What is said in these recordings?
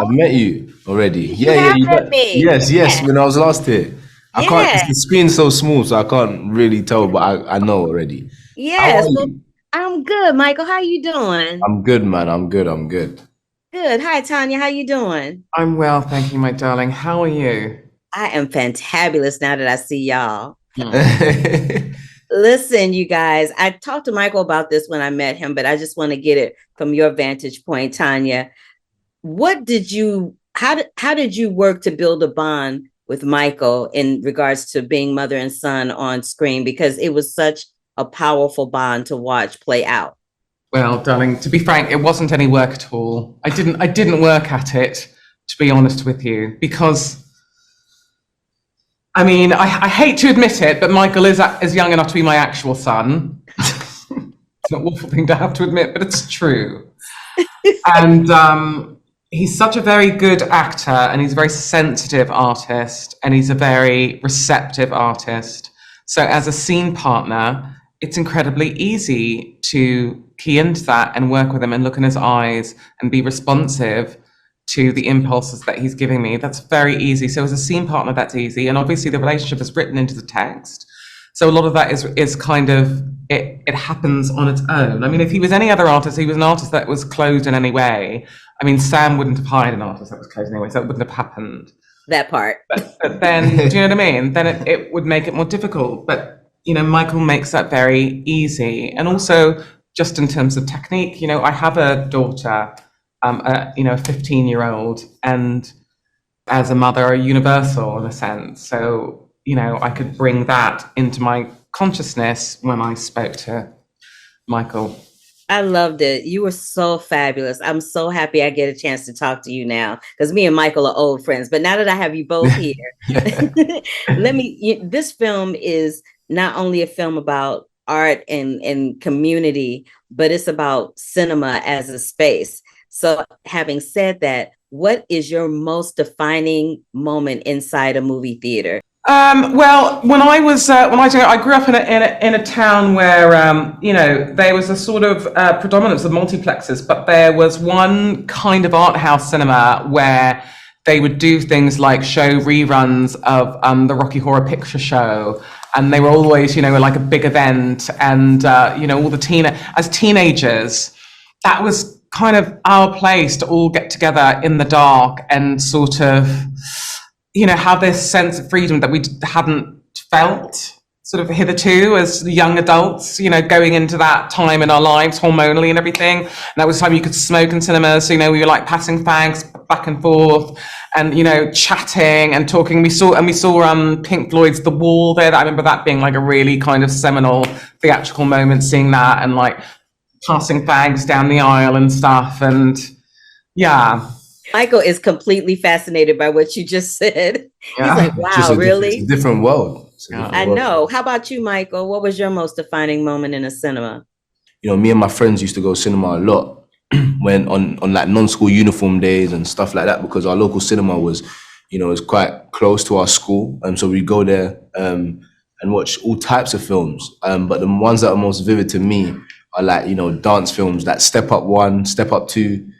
I've met you already. You Yeah, yeah, have you met met. me. Yes, yes. Yeah. When I was last here, I can't. Yeah. The screen's so small, so I can't really tell. But I know already. How are Yes. Well, you? I'm good, Michael. How you doing? I'm good, man. I'm good. I'm good. Good. Hi, Tanya. How you doing? I'm well, thank you, my darling. How are you? I am fantabulous now that I see y'all. Hmm. Listen, you guys, I talked to Michael about this when I met him, but I just want to get it from your vantage point, Tanya. How did you work to build a bond with Michael in regards to being mother and son on screen? Because it was such a powerful bond to watch play out. Well, darling, to be frank, it wasn't any work at all. I didn't work at it, to be honest with you, because I hate to admit it, but Michael is young enough to be my actual son. It's an awful thing to have to admit, but it's true. And he's such a very good actor, and he's a very sensitive artist, and he's a very receptive artist. So as a scene partner, it's incredibly easy to key into that and work with him and look in his eyes and be responsive to the impulses that he's giving me. That's very easy. So as a scene partner, that's easy. And obviously the relationship is written into the text. So a lot of that is kind of, it happens on its own. I mean, if he was any other artist, he was an artist that was closed in any way. I mean, Sam wouldn't have hired an artist that was closed anyway, so it wouldn't have happened. That part. But then, do you know what I mean? Then it would make it more difficult. But, Michael makes that very easy. And also, just in terms of technique, I have a daughter, a 15-year-old, and as a mother, a universal in a sense. So, I could bring that into my consciousness when I spoke to Michael. I loved it. You were so fabulous. I'm so happy I get a chance to talk to you now because me and Michael are old friends. But now that I have you both here, this film is not only a film about art and community, but it's about cinema as a space. So having said that, what is your most defining moment inside a movie theater? Well, when I grew up in a town where there was a sort of predominance of multiplexes, but there was one kind of art house cinema where they would do things like show reruns of the Rocky Horror Picture Show, and they were always like a big event, and all the as teenagers, that was kind of our place to all get together in the dark and sort of have this sense of freedom that we hadn't felt sort of hitherto as young adults, going into that time in our lives hormonally and everything. And that was the time you could smoke in cinemas. So, we were like passing fags back and forth and, chatting and talking. We saw Pink Floyd's The Wall there. I remember that being like a really kind of seminal theatrical moment, seeing that and like passing fags down the aisle and stuff. And yeah. Michael is completely fascinated by what you just said. Yeah. He's like, wow, really? It's a different world. I know. How about you, Michael? What was your most defining moment in a cinema? Me and my friends used to go cinema a lot when on like non-school uniform days and stuff like that, because our local cinema was quite close to our school. And so we go there and watch all types of films. But the ones that are most vivid to me are like, dance films, like Step Up 1, Step Up 2.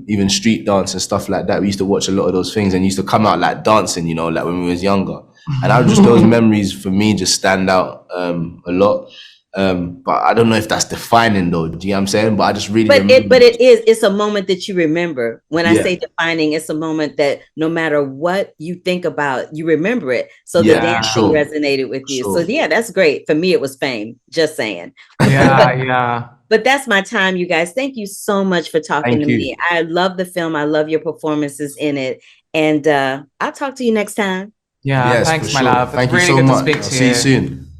Even street dance and stuff like that. We used to watch a lot of those things and used to come out like dancing, like when we was younger. And those memories for me just stand out a lot. But I don't know if that's defining though. Do you know what I'm saying? But I just really it's a moment that you remember. When I say defining, it's a moment that no matter what you think about, you remember it. So the dancing resonated with you. So yeah, that's great. For me, it was Fame. Just saying. Yeah. But that's my time, you guys. Thank you so much for talking to me. I love the film. I love your performances in it. And I'll talk to you next time. Yeah, thanks, my love. Thank you really so good much. to speak to you. See you soon.